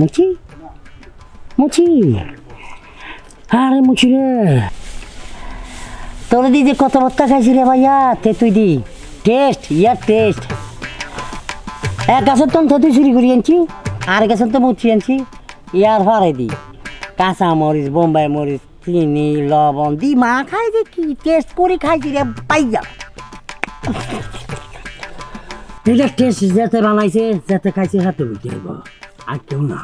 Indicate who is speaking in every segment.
Speaker 1: মুচি মুচি আরে মুচি রে তোর দি যে কথাবার্তা খাইছি রে ভাইয়া তে তুই দি টেস্ট ইয়ার টেস্ট এক গাছের তো তুই চুরি করি আনছি আর গাছের তো মুচি আনছি ইয়ার ফারাই দি কাঁচা মরিচ বোম্বাই মরিচ চিনি লবণ দি মা খাই যে কি টেস্ট করে খাইছি রে পাইয়া এটা টেস্ট যেতে বানাইছে যেতে খাইছে হাতে বুঝতে হইব আর কেউ না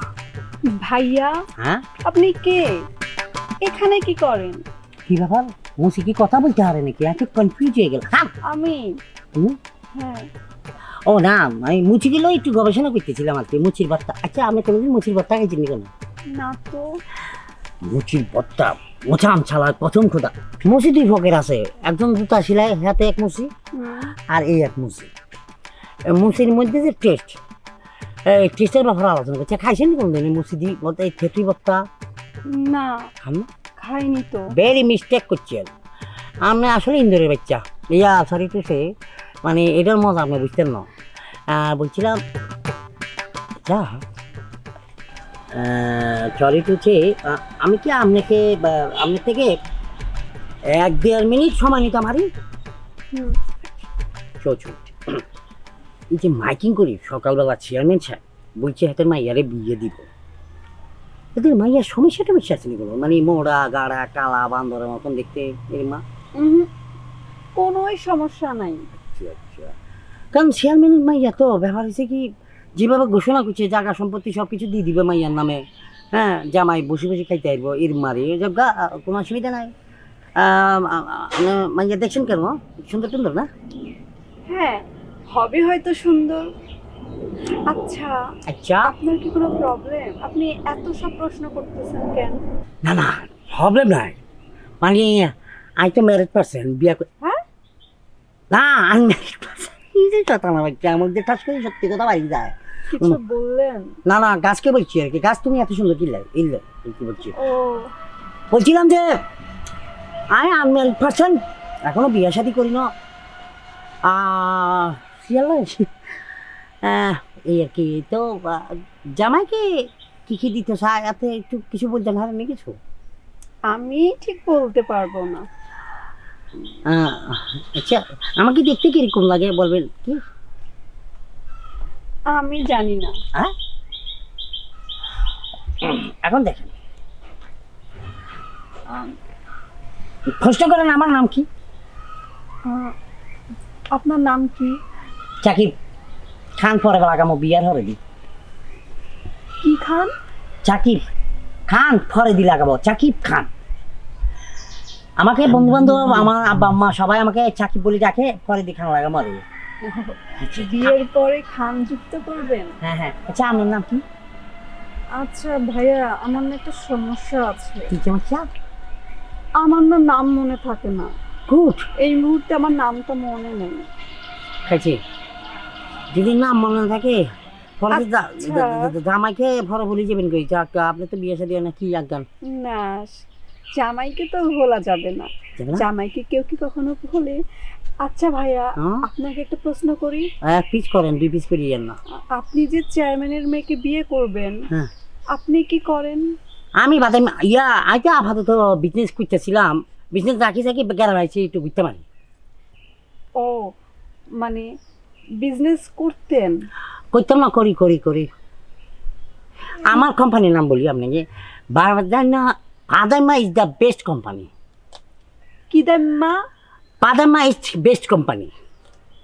Speaker 2: ভাইয়া
Speaker 1: হ্যাঁ
Speaker 2: আপনি কে এখানে কি করেন?
Speaker 1: কি ব্যাপার মুসি কি কথা বলতে পারে নাকি এত কনফিউজ হয়ে গেল
Speaker 2: আমি হ্যাঁ
Speaker 1: ও না আমি মুচি গেলেও একটু গবেষণা করতেছিলাম আর কি মুচির ভর্তা আচ্ছা আমি কোনোদিন মুচির ভর্তা খাইছি নি কেন
Speaker 2: না তো
Speaker 1: মুচির ভর্তা মোচাম ছাড়া প্রথম খোদা মুচি দুই ফকের আছে একজন জুতা সিলাই হাতে এক মুচি আর এই এক মুচি মুচির মধ্যে যে টেস্ট এই টেস্টের ব্যাপারে আলোচনা করছে খাইছেন কোনদিন মুচি দি বলতে এই থেতলি ভর্তা
Speaker 2: না
Speaker 1: খান না
Speaker 2: খাইনি তো
Speaker 1: ভেরি মিস্টেক করছেন আপনি আসলে ইন্দোরের বাচ্চা ইয়া সরি টু সে মানে এটার মজা আপনি বুঝতেন না বলছিলাম যা সরি টু সে আমি কি আপনাকে আপনার থেকে 1-1.5 মিনিট সময় নিতাম আরে চলছুন এই যে মাইকিং করি সকালবেলা চেয়ারম্যান সাহেব বলছে হাতে মাইয়ারে বিয়ে দিব এদের মাইয়ার সমস্যা টমস্যা আছে নাকি মানে মোড়া গাড়া কালা বান্দরের মতন দেখতে এর মা
Speaker 2: কোনোই সমস্যা নাই।
Speaker 1: আচ্ছা কারণ চেয়ারম্যানের মাইয়া তো ব্যাপার হচ্ছে কি যেভাবে ঘোষণা করছে জায়গা সম্পত্তি সব কিছু দিয়ে দিবে মাইয়ার নামে হ্যাঁ জামাই বসে বসে খাইতে আসবো এর মারে কোনো অসুবিধা নাই মাইয়া দেখছেন কেন সুন্দর সুন্দর না
Speaker 2: হ্যাঁ হবে হয়তো সুন্দর। আচ্ছা
Speaker 1: আচ্ছা
Speaker 2: আপনার কি কোনো প্রবলেম? আপনি এত সব প্রশ্ন করতেছেন কেন?
Speaker 1: না না প্রবলেম নাই মানে আই তো ম্যারিড পারসন বিয়া
Speaker 2: হ্যাঁ
Speaker 1: না আনম্যারিড পারসন এই যে কথা না বাচ্চা আমার যে ঠাস করে সত্যি কথা বাড়ি যায়
Speaker 2: কিছু বললেন?
Speaker 1: না না গাছকে বলছি আর কি গাছ তুমি এত সুন্দর কি লাগে ইল্লে কি বলছি
Speaker 2: ও
Speaker 1: বলছিলাম যে আই আনম্যারিড পারসন এখনো বিয়ে শাদী করি না এই আর কি তো জামাইকে কি কি দিতে চায় এতে একটু কিছু বলতে না হারেনি কিছু
Speaker 2: আমি ঠিক বলতে পারবো না।
Speaker 1: আচ্ছা আমাকে দেখতে কিরকম লাগে বলবেন কি
Speaker 2: আমি জানি না।
Speaker 1: হ্যাঁ এখন দেখেন প্রশ্ন করেন আমার নাম কি
Speaker 2: আপনার নাম কি?
Speaker 1: চাকিব খান পরে লাগামো বিয়ার হরে দি
Speaker 2: কি খান?
Speaker 1: চাকিব খান পরে দি লাগাবো চাকিব খান আমাকে বন্ধু বান্ধব আমার আব্বা আম্মা সবাই আমাকে চাকিব বলে ডাকে পরে দি খান লাগাবো আর
Speaker 2: বিয়ের পরে খান যুক্ত করবেন?
Speaker 1: হ্যাঁ হ্যাঁ আচ্ছা আপনার নাম কি?
Speaker 2: আচ্ছা ভাইয়া আমার না একটা সমস্যা আছে।
Speaker 1: কি সমস্যা?
Speaker 2: আমার না নাম মনে থাকে না।
Speaker 1: গুড
Speaker 2: এই মুহূর্তে আমার নামটা মনে নেই।
Speaker 1: খাইছি যদি নাম মনে থাকে পরে জামাইকে পরে বলে যাবেন কই আপনি তো বিয়ে শাদী না কি আজ্ঞান
Speaker 2: না জামাইকে তো ভোলা যাবে না। জামাইকে কেউ কি কখনো ভোলে? আচ্ছা ভাইয়া আপনাকে একটা প্রশ্ন করি।
Speaker 1: এক পিস করেন 2 পিস করিয়েন না।
Speaker 2: আপনি যে চেয়ারম্যানের মেয়েকে বিয়ে করবেন আপনি কি করেন?
Speaker 1: আমি বাদে আইতে আপাতত বিজনেস করতেছিলাম বিজনেস রাখি থাকি বেকার হয়েছে একটু ঘুরতে পারি।
Speaker 2: ও মানে বিজনেস করতেন?
Speaker 1: করতাম না করি করি করি আমার কোম্পানির নাম বলি আপনাকে পাদামা ইজ দ্য বেস্ট কোম্পানি।
Speaker 2: কি দাম্মা?
Speaker 1: পাদামা ইজ বেস্ট কোম্পানি।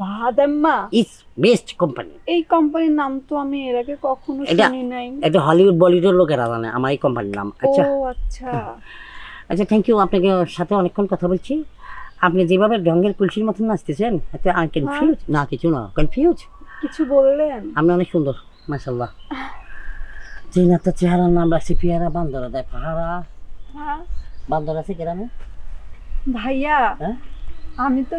Speaker 2: পাদামা
Speaker 1: ইজ বেস্ট কোম্পানি।
Speaker 2: এই কোম্পানির নাম তো আমি এর আগে কখনো শুনি নাই।
Speaker 1: এটা হলিউড বলিউডের লোকেরা জানে আমার এই কোম্পানির নাম। আচ্ছা
Speaker 2: ও আচ্ছা
Speaker 1: আচ্ছা থ্যাংক ইউ আপনাকে সাথে অনেকক্ষণ কথা বলছি। আপনি যেভাবে ঢঙ্গের কুলসির মতন নাচতেছেন এতে আমি কনফিউজ না কিছু না কনফিউজ
Speaker 2: কিছু বললেন?
Speaker 1: আপনি অনেক সুন্দর মাশাআল্লাহ। জিনা তো চেহারার নাম রাখছি পেয়ারা বান্দর দেয় পাহারা বান্দর আছে গ্রামে
Speaker 2: ভাইয়া আমি তো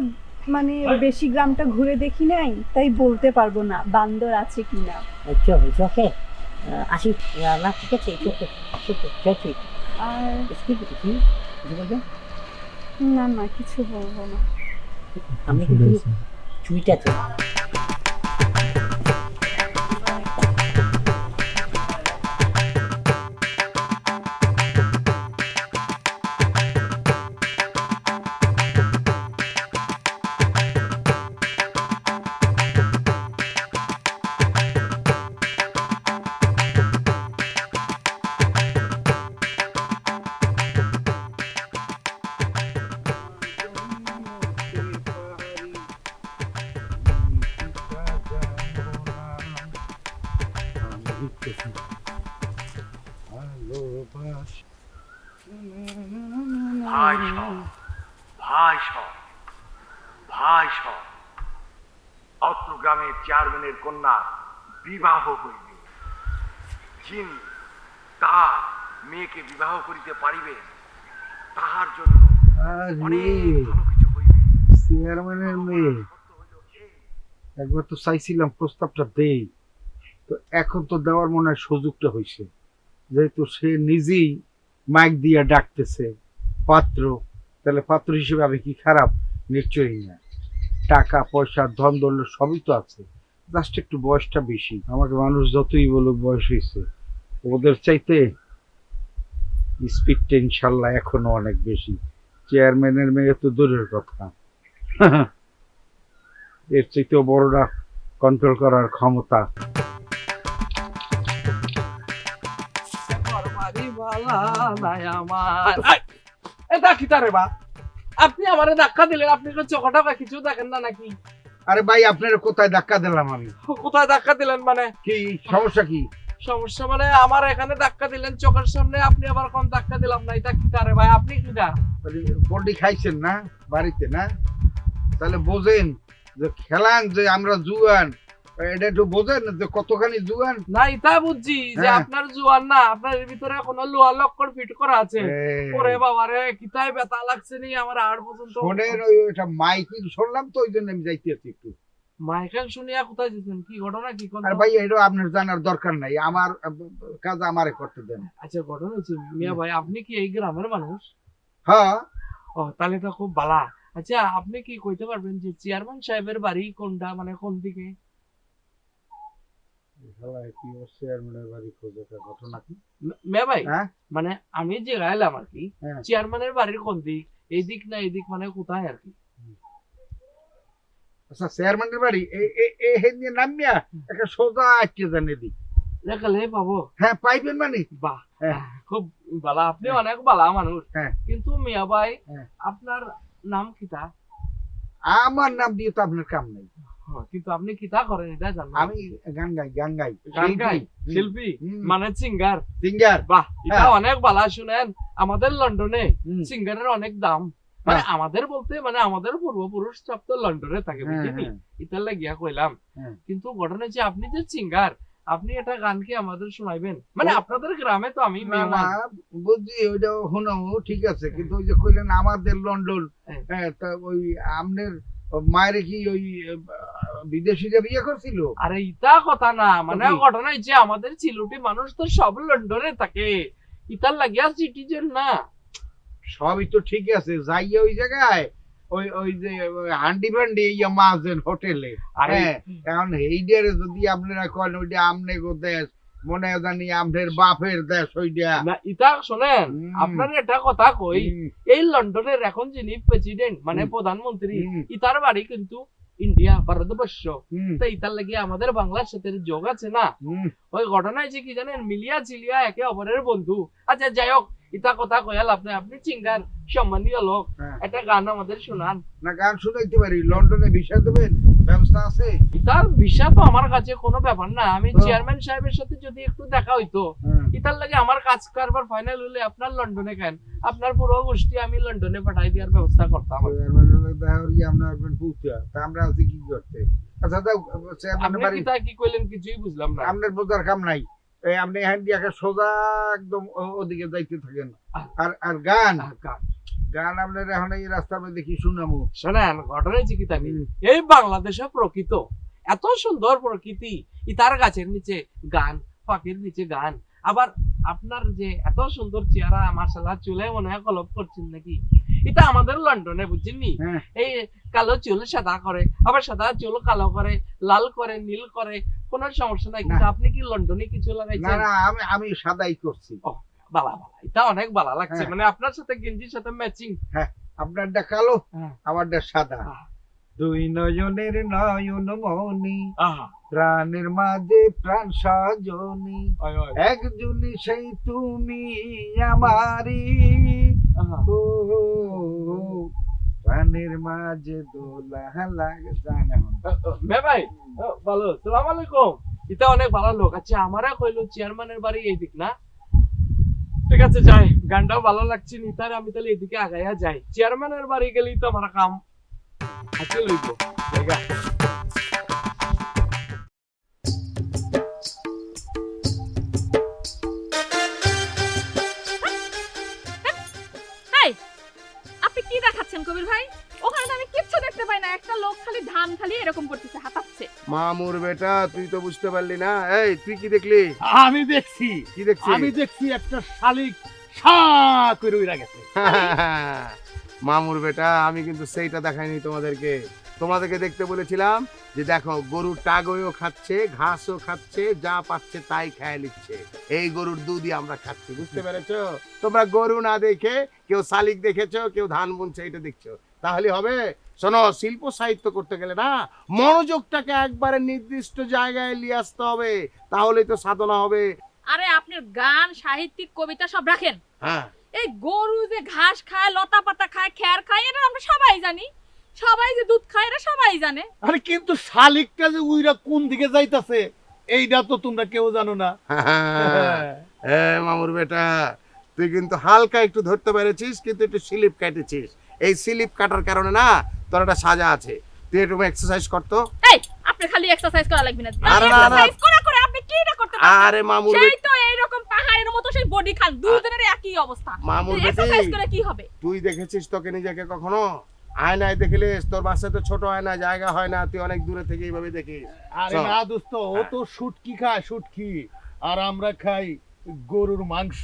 Speaker 2: মানে বেশি গ্রামটা ঘুরে দেখি নাই তাই বলতে পারবো না বান্দর আছে কিনা।
Speaker 1: আচ্ছা ওকে আসি না ঠিক আছে ঠিক
Speaker 2: আর
Speaker 1: কি বলবেন?
Speaker 2: না না কিছু বলবো না।
Speaker 1: আমি কিন্তু চুইটাতে
Speaker 3: দেখতেছি ভালোবাসা
Speaker 4: ভাই সব ভাই সব ভাই সব অত্র গ্রামের চেয়ারম্যানের কন্যা বিবাহ হইবে, যিনি তার মেয়েকে বিবাহ করিতে পারিবে তাহার জন্য অনেক ভালো কিছু হইবে।
Speaker 3: চেয়ারম্যানের মেয়ে একবার তো চাইছিলাম প্রস্তাবটা দেই, তো এখন তো দেওয়ার মনে হয় সুযোগটা হয়েছে, যেহেতু সে নিজেই মাইক দিয়ে ডাকতেছে পাত্র, তাহলে পাত্র হিসেবে আমি কি খারাপ? নিশ্চয়ই না। টাকা পয়সা ধন দৌলত সবই তো আছে, জাস্ট একটু বয়সটা বেশি। আমাকে মানুষ যতই বলুক বয়স হয়েছে, ওদের চাইতে স্পিডটা ইনশাল্লাহ এখনো অনেক বেশি। চেয়ারম্যানের মেয়ে তো দূরের কথা, এর চাইতেও বড়রা কন্ট্রোল করার ক্ষমতা।
Speaker 5: আপনি আমারে ধাক্কা দিলেন, আপনি চোখটা কিছু দেখেন না নাকি?
Speaker 3: আরে ভাই, আপনার কোথায় ধাক্কা দিলাম আমি?
Speaker 5: কোথায় ধাক্কা দিলেন মানে?
Speaker 3: কি সমস্যা? কি
Speaker 5: সমস্যা মানে আমার এখানে ধাক্কা দিলেন চোখের সামনে, আপনি আবার কোন ধাক্কা দিলাম না? এটা কি তারে ভাই? আপনি কি দা
Speaker 3: পোল্ট্রি খাইছেন না বাড়িতে? না তাহলে বোঝেন যে খেলান যে আমরা জুয়ান, এটা একটু বোঝেন যে কতখানি জুয়ান।
Speaker 5: না, এটা বুঝছি যে আপনার জুয়ান না, আপনার এর ভিতরে কোনো লোহা লক্কর ফিট করা আছে। ওরে বাবা রে, কিতাই ব্যথা লাগছে নি আমার আর পর্যন্ত।
Speaker 3: শোনেন, ওইটা মাইকিং শুনলাম তো, ওই জন্য আমি যাইতেছি একটু।
Speaker 5: মাইকেল শুনিয়া কোথায় যেতেন? কি ঘটনা? কি কোন?
Speaker 3: আর ভাই, এটা আপনার জানার দরকার নাই, আমার কাজ আমারে করতে দেন।
Speaker 5: আচ্ছা, ঘটনা হচ্ছে মিয়া ভাই, আপনি কি এই গ্রামের মানুষ?
Speaker 3: হ্যাঁ।
Speaker 5: ও, তাহলে তো খুব ভালো। আচ্ছা, আপনি কি কইতে পারবেন যে চেয়ারম্যান সাহেবের বাড়ি কোনটা, মানে কোন দিকে?
Speaker 3: ঘটনা কি
Speaker 5: মিয়া ভাই,
Speaker 3: হ্যাঁ?
Speaker 5: মানে আমি যে গাইলাম আর কি,
Speaker 3: হ্যাঁ।
Speaker 5: চেয়ারম্যানের বাড়ির কোন দিক? এই দিক না এই দিক, মানে কোথায় আর কি?
Speaker 3: আচ্ছা, চেয়ারম্যানের বাড়ি এই নামিয়া একটা সোজা আটকে যান এদিক।
Speaker 5: দেখালে পাবো?
Speaker 3: হ্যাঁ, পাইবেন মানে।
Speaker 5: বাহ,
Speaker 3: হ্যাঁ।
Speaker 5: খুব ভালো, আপনি অনেক ভালো মানুষ।
Speaker 3: হ্যাঁ।
Speaker 5: কিন্তু মিয়া ভাই,
Speaker 3: হ্যাঁ।
Speaker 5: আপনার নাম কিতা?
Speaker 3: আমার নাম দিয়ে তো আপনার কাম নাই।
Speaker 5: কিন্তু আপনি কিতা করেন এটা জানেন?
Speaker 3: আমি গান গাই।
Speaker 5: গান গাই? শিল্পী মানে সিঙ্গার?
Speaker 3: সিঙ্গার।
Speaker 5: বাহ, এটা
Speaker 3: হ্যাঁ।
Speaker 5: অনেক ভালো। শুনেন, আমাদের লন্ডনে সিঙ্গারের অনেক দাম। মানে
Speaker 3: হ্যাঁ।
Speaker 5: আমাদের বলতে মানে আমাদের পূর্বপুরুষ সব তো লন্ডনে থাকে, বুঝলি? ইতার লাগিয়া কইলাম। কিন্তু ঘটনা হচ্ছে আপনি যে সিঙ্গার, আপনি এটা গান কি আমাদের শোনাইবেন? মানে আপনাদের গ্রামে তো আমি
Speaker 3: বুঝছি, ওইটা শোনাও ঠিক আছে, কিন্তু ওই যে কইলেন আমাদের লন্ডন, হ্যাঁ, তা ওই আপনার মায়ের কি ওই বিদেশিরা বিয়ে করছিল?
Speaker 5: আরে ইতা কথা না, মানে ঘটনা হচ্ছে আমাদের চিলুটি মানুষ তো সব লন্ডনে থাকে, ইতার লাগিয়া সিটিজেন না।
Speaker 3: সবই তো ঠিক আছে, যাইয়া ওই জায়গায় ওই ওই যে হান্ডি ফান্ডি ইয়া মাছেন হোটেলে। হ্যাঁ, এখন এইটারে যদি আপনারা করেন ওইটা আমনে গো দেশ, মনে জানি আপনার বাপের দেশ ওইটা
Speaker 5: না। ইতা শোনেন, আপনার এটা কথা কই, এই লন্ডনের এখন যিনি প্রেসিডেন্ট মানে প্রধানমন্ত্রী, ইতার বাড়ি কিন্তু ইন্ডিয়া, ভারতবর্ষ। তো ইতার লাগে আমাদের বাংলার সাথে যোগ আছে না। ওই ঘটনা হয়েছে কি জানেন, মিলিয়া চিলিয়া একে অপরের বন্ধু। আচ্ছা, যাই হোক, ইতা কথা কয়াল আপনি সিঙ্গার, সম্মানীয় লোক, একটা গান আমাদের শোনান
Speaker 3: না। গান শুনাইতে পারি। লন্ডনে ভিসা দেবেন ব্যবস্থা আছে?
Speaker 5: ইতার ভিসা তো আমার কাছে কোনো ব্যাপার না। আমি চেয়ারম্যান সাহেবের সাথে যদি একটু দেখা হইতো, ইতার লাগে আমার কাজ কারবার ফাইনাল হলে আপনার লন্ডনে কেন, আপনার পুরো গোষ্ঠী আমি লন্ডনে পাঠাই দেওয়ার ব্যবস্থা করতাম।
Speaker 3: আমরা আছি কি করতে? আচ্ছা,
Speaker 5: কি কইলেন কিছুই বুঝলাম না।
Speaker 3: আপনার বোঝার কাম নাই। আপনি হ্যান্ডিয়াকে সোজা একদম ওদিকে যাইতে থাকেন। আর গান গান আপনার এখন এই রাস্তার মধ্যে কি শুনামু?
Speaker 5: শোনেন, ঘটনা হয়েছে কি জানি, এই বাংলাদেশে প্রকৃত এত সুন্দর প্রকৃতি, ইতার গাছের নিচে গান, পাখির নিচে গান, আবার আপনার যে এত সুন্দর চেহারা, মাশাআল্লাহ, চুলে মনে হয় কলপ করছেন নাকি। এটা আমাদের লন্ডনে, বুঝছেন? এই কালো চুল সাদা করে, আবার সাদা চুল কালো করে, লাল করে, নীল করে, কোনো সমস্যা নাই। কিন্তু আপনি কি লন্ডনে কিছু লাগাইছেন?
Speaker 3: না, আমি সাদাই করছি।
Speaker 5: বালা বালা, এটা অনেক ভালো লাগছে। মানে আপনার সাথে গেঞ্জির সাথে ম্যাচিং।
Speaker 3: হ্যাঁ, আপনারটা কালো, আমারটা সাদা। দুই নয়নের নয়ন মনি, প্রাণের মাঝে প্রাণ সজনী, একজনই সেই তুমি আমারি, প্রাণের মাঝে দোলা লাগে। ভাই ভালো, সালাম আলাইকুম।
Speaker 5: এটা অনেক ভালো লোক। আচ্ছা আমারা কইলো চেয়ারম্যানের বাড়ি এই দিক না, ঠিক আছে যাই, গানটাও ভালো লাগছে নিতার, আমি তাহলে এদিকে আগাইয়া যাই, চেয়ারম্যানের বাড়ি গেলেই তো আমার কাম আছে লইব জায়গা।
Speaker 6: এই, আপনি কি দেখাচ্ছেন কবির ভাই? ওখানে তো আমি কিচ্ছু দেখতে পাই না, একটা লোক খালি ধান খালি এরকম করতেছে, হাতাচ্ছে।
Speaker 7: মামুর বেটা তুই তো বুঝতে পারলি না। এই তুই কি দেখলি?
Speaker 4: আমি দেখছি,
Speaker 7: কি দেখছিস?
Speaker 4: আমি দেখছি একটা শালিক সা করে উইরা গেছে।
Speaker 7: মামুর বেটা আমি কিন্তু সেইটা দেখাইনি তোমাদেরকে দেখতে বলেছিলাম যে দেখো গরুর টাগও খাচ্ছে, ঘাসও খাচ্ছে, যা পাচ্ছে তাই খেয়ে নিচ্ছে। এই গরুর দুধই আমরা খাচ্ছি, বুঝতে পেরেছো? তোমরা গরু না দেখে কেউ শালিক দেখেছো, কেউ ধান বুনছে, এটা দেখছো, তাহলে হবে? শোনো, শিল্প সাহিত্য করতে গেলে না মনোযোগটাকে একবারে নির্দিষ্ট জায়গায় নিয়ে আসতে হবে, তাহলেই তো সাধনা হবে।
Speaker 6: আরে আপনি গান, সাহিত্যিক, কবিতা সব রাখেন,
Speaker 7: হ্যাঁ,
Speaker 6: এই গরু যে ঘাস খায়, লতা পাতা খায়, খ্যার খায়, এটা আমরা সবাই জানি। সবাই যে দুধ খায় এটা সবাই জানে।
Speaker 4: আরে কিন্তু শালিকটা যে উইরা কোন দিকে যাইতাছে এইটা তো তোমরা কেউ জানো না।
Speaker 7: মামুর বেটা তুই কিন্তু হালকা একটু ধরতে পেরেছিস, কিন্তু একটু স্লিপ কাটেছিস। এই স্লিপ কাটার কারণে না তোর একটা সাজা আছে। তুই একটু এক্সারসাইজ করতো।
Speaker 6: এই আপনি খালি এক্সারসাইজ করা লাগবে না,
Speaker 7: আরে না, না।
Speaker 6: এক্সারসাইজ করে করে আপনি কিটা করতে পারেন?
Speaker 7: আরে মামুর
Speaker 6: সেই তো এইরকম পাহাড়ের মতো সেই বডি খান, দুজনের একই অবস্থা।
Speaker 7: মামুর বেটি,
Speaker 6: এক্সারসাইজ করে কি হবে?
Speaker 7: তুই দেখেছিস তোকে নিজেকে কখনো আয়নায় দেখলে? তোর বাচ্চা তো ছোট আয়না, জায়গা হয় না, তুই অনেক দূরে থেকে এইভাবে দেখিস।
Speaker 4: আরে
Speaker 7: চল।
Speaker 4: না দোস্ত, ও তো শুটকি খায়, শুটকি, আর আমরা খাই গরুর মাংস,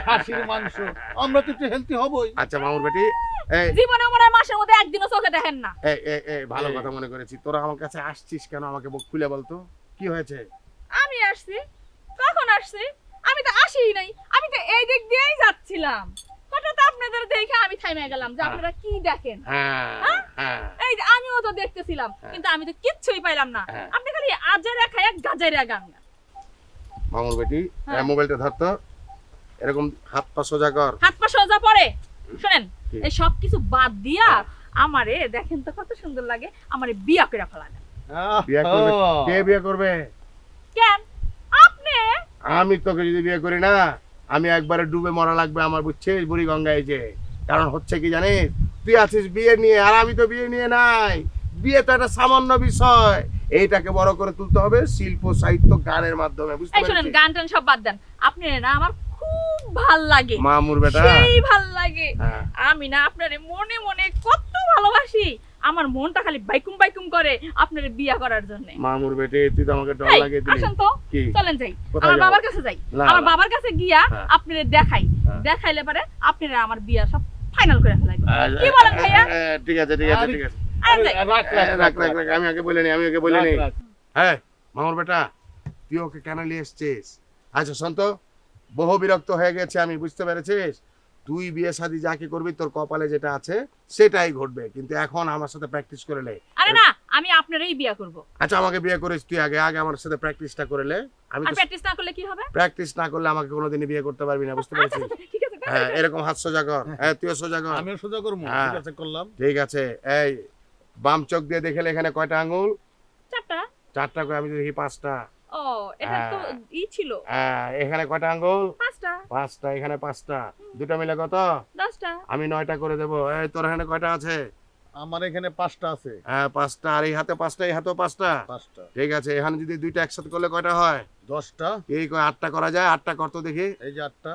Speaker 4: খাসির মাংস, আমরা তো একটু হেলদি হবই।
Speaker 7: আচ্ছা মামুর বেটি, এই
Speaker 6: জীবনে মনে হয় মাসের মধ্যে একদিনও চোখে দেখেন না।
Speaker 7: এই এই এই ভালো কথা মনে করেছি। তোরা আমার কাছে আসছিস কেন? আমাকে বুক খুলে বলতো কি হয়েছে?
Speaker 6: আমি আসছি, কখন আসছি? আমি তো আসিই নাই, আমি তো এই দিক দিয়েই যাচ্ছিলাম, হঠাৎ আপনাদের দেখে আমি থামে গেলাম যে আপনারা কি দেখেন।
Speaker 7: হ্যাঁ, হ্যাঁ।
Speaker 6: এই যে আমিও তো দেখতেছিলাম, কিন্তু আমি তো কিচ্ছুই পাইলাম না।
Speaker 7: হ্যাঁ।
Speaker 6: আপনি খালি আজেরা খায় গাজেরা গান।
Speaker 7: মামুর বেটি,
Speaker 6: হ্যাঁ।
Speaker 7: মোবাইলটা ধরতো, এরকম হাত পা সোজা কর।
Speaker 6: হাত পা সোজা পড়ে শুনেন,
Speaker 7: কি?
Speaker 6: এই সব কিছু বাদ দিয়া আমারে দেখেন তো কত সুন্দর লাগে, আমারে বিয়া করে ফেলান।
Speaker 7: বিয়ে করবে? কে বিয়ে করবে?
Speaker 6: কেন আপনি?
Speaker 7: আমি তোকে যদি বিয়ে করি না, আমি একবারে ডুবে মরা লাগবে আমার, বুঝছিস? বুড়ি গঙ্গায় যে। কারণ হচ্ছে কি জানিস, তুই আছিস বিয়ে নিয়ে, আর আমি তো বিয়ে নিয়ে নাই। বিয়ে তো একটা সামান্য বিষয়, এইটাকে বড় করে তুলতে হবে শিল্প সাহিত্য গানের মাধ্যমে, বুঝতে
Speaker 6: এই শুনেন,
Speaker 7: পারছিস?
Speaker 6: গান টান সব বাদ দেন, আপনি না আমার খুব ভাল লাগে,
Speaker 7: মামুর বেটা,
Speaker 6: সেই ভাল লাগে।
Speaker 7: হ্যাঁ।
Speaker 6: আমি না আপনারে মনে মনে কত ভালোবাসি, আমার মনটা খালি বাইকুম বাইকুম করে আপনারে বিয়া করার জন্য।
Speaker 7: মামুর বেটে তুই তো আমাকে ডর
Speaker 6: এই,
Speaker 7: লাগিয়ে দিলি।
Speaker 6: আসেন তো,
Speaker 7: কি?
Speaker 6: চলেন যাই,
Speaker 7: কোথায়
Speaker 6: আমার
Speaker 7: যাবো?
Speaker 6: বাবার কাছে যাই।
Speaker 7: না,
Speaker 6: আমার
Speaker 7: না।
Speaker 6: বাবার কাছে গিয়া
Speaker 7: হ্যাঁ।
Speaker 6: আপনারে দেখাই,
Speaker 7: হ্যাঁ।
Speaker 6: দেখাইলে পারে আপনারা আমার বিয়া সব ফাইনাল করে ফেলাই।
Speaker 7: আচ্ছা,
Speaker 6: কি বলেন ভাইয়া?
Speaker 7: ঠিক আছে, ঠিক আছে, ঠিক আছে।
Speaker 6: আরে যাই।
Speaker 4: রাখ রাখ
Speaker 7: রাখ রাখ রাখ, আমি আগে বলে নি, আমি আগে বলে নি।
Speaker 4: রাখ, রাখ।
Speaker 7: হ্যাঁ মামুর বেটা, তুই ওকে কেন নিয়ে এসছিস? আচ্ছা শোন তো, বহু বিরক্ত হয়ে গেছে আমি, বুঝতে পেরেছিস? তুই বিয়ে শাদী যাকে করবি তোর কপালে যেটা আছে সেটাই ঘটবে, কিন্তু এখন আমার সাথে প্র্যাকটিস করে নে।
Speaker 6: আরে না, আমি আপনারই বিয়া করব।
Speaker 7: আচ্ছা আমাকে বিয়ে করিস তুই, আগে আগে আমার সাথে প্র্যাকটিসটা করে নে। আমি
Speaker 6: আর
Speaker 7: তো
Speaker 6: প্র্যাকটিস না করলে কি হবে?
Speaker 7: প্র্যাকটিস না করলে আমাকে কোনোদিনই বিয়ে করতে পারবি না, বুঝতে
Speaker 6: আচ্ছা
Speaker 7: পেরেছিস?
Speaker 6: আচ্ছা, ঠিক আছে,
Speaker 7: হ্যাঁ, এরকম হাত সোজা কর। হ্যাঁ, তুইও সোজা কর।
Speaker 4: আমিও সোজা করবো,
Speaker 7: হ্যাঁ।
Speaker 4: ঠিক আছে করলাম।
Speaker 7: ঠিক আছে। এই বাম চোখ দিয়ে দেখলে এখানে কয়টা আঙ্গুল?
Speaker 6: চারটা।
Speaker 7: চারটা করে, আমি তো দেখি পাঁচটা।
Speaker 6: ও এটা তো ই ছিল।
Speaker 7: এখানে কয়টা আঙ্গুল?
Speaker 6: পাঁচটা।
Speaker 7: পাঁচটা, এখানে পাঁচটা, দুটো মিলে কত?
Speaker 6: 10টা।
Speaker 7: আমি 9টা করে দেবো। এই তোর এখানে কয়টা আছে?
Speaker 4: আমার এখানে 5টা আছে।
Speaker 7: হ্যাঁ 5টা, আর এই হাতে 5টা, এই হাতেও 5টা।
Speaker 4: 5টা।
Speaker 7: ঠিক আছে, এখানে যদি দুইটা একসাথে করলে কয়টা হয়?
Speaker 4: 10টা।
Speaker 7: এই 8টা করা যায়। 8টা কর তো দেখি।
Speaker 4: এই যে 8টা।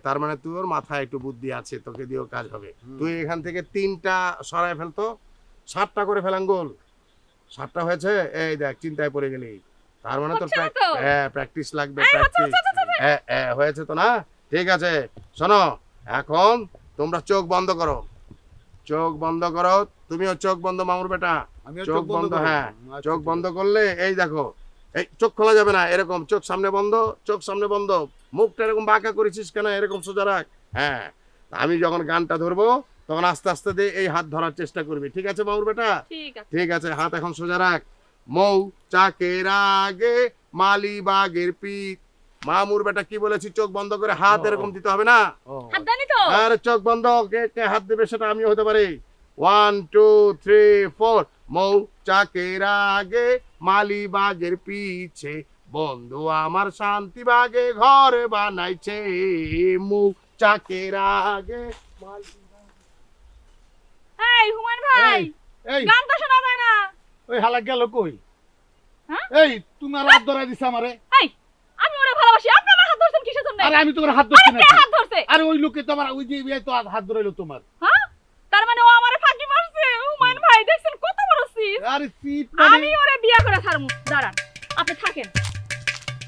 Speaker 7: তার মানে তোর মাথায় একটু বুদ্ধি আছে, তোকে দিয়েও কাজ হবে। তুই এখান থেকে 3টা সরায় ফেলতো, 7টা করে ফেল আঙ্গুল। 7টা হয়েছে? এই দেখ, চিন্তায় পড়ে গেলি। তার মানে তোর
Speaker 6: হচ্ছে না তো?
Speaker 7: প্র্যাকটিস লাগবে,
Speaker 6: এই, হচ্ছে,
Speaker 7: প্র্যাকটিস।
Speaker 6: হচ্ছে, হচ্ছে।
Speaker 7: হয়েছে তো না? ঠিক আছে, শোনো, এখন তোমরা চোখ বন্ধ করো, চোখ বন্ধ করো। তুমিও চোখ বন্ধ মামুর বেটা,
Speaker 4: আমিও
Speaker 7: চোখ বন্ধ।
Speaker 4: করবো।
Speaker 7: হ্যাঁ,
Speaker 4: আচ্ছা,
Speaker 7: চোখ
Speaker 4: ঠিক
Speaker 7: বন্ধ
Speaker 4: আছে।
Speaker 7: করলে এই দেখো, এই চোখ খোলা যাবে না, এরকম চোখ সামনে বন্ধ, চোখ সামনে বন্ধ। মুখটা এরকম বাঁকা করেছিস কেন? এরকম সোজা রাখ। হ্যাঁ, আমি যখন গানটা ধরবো তখন আস্তে আস্তে দিয়ে এই হাত ধরার চেষ্টা করবি, ঠিক আছে মামুর বেটা?
Speaker 6: ঠিক আছে।
Speaker 7: ঠিক আছে, হাত এখন সোজা রাখ। মৌ চাকের আগে মালি বাগের পিঠ। মামুর বেটা কি বলেছি? চোখ বন্ধ করে হাত এরকম দিতে হবে না?
Speaker 4: ও,
Speaker 6: হাত দানি তো?
Speaker 7: আরে চোখ বন্ধ, কে কে হাত দেবে সেটা আমিও হতে পারি। 1 2 3 4। মৌ চাকের আগে মালি বাগের পিছে বন্ধু আমার শান্তিবাগে ঘর বানাইছে, মুখ চাকের আগে।
Speaker 6: এই হুমায়ুন ভাই,
Speaker 4: এই
Speaker 6: গান তো শোনা যায় না।
Speaker 4: ওই হালা গেল কই?
Speaker 6: হ্যাঁ?
Speaker 4: এই তুমি আর হাত ধরাই দিছ আমারে।
Speaker 6: এই আমি ওরে ভালোবাসি, আপনি আমার হাত ধরছেন কিসের জন্য?
Speaker 4: আরে আমি তোমার হাত ধরছি
Speaker 6: আরে
Speaker 4: না।
Speaker 6: কে হাত ধরছে?
Speaker 4: আরে ওই লোকে তোমার ওই যে তো হাত ধরাইলো তোমার।
Speaker 6: হ্যাঁ, তার মানে ও আমারে ফাঁকি মারছে। হুমায়ুন ভাই দেখছেন কত বড় সিট।
Speaker 4: আরে সিট
Speaker 6: আমি ওরে বিয়া করে ছাড়মু। দাঁড়ান, আপনি থাকেন।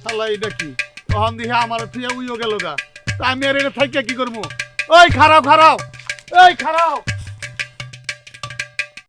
Speaker 4: শালা এটা কি? তখন দিয়ে আমার থুয়া উইও গেল গা। তা আমি আর এটা থাইকা কি করবো? ওই খারাপ খারাপ, এই খারাপ।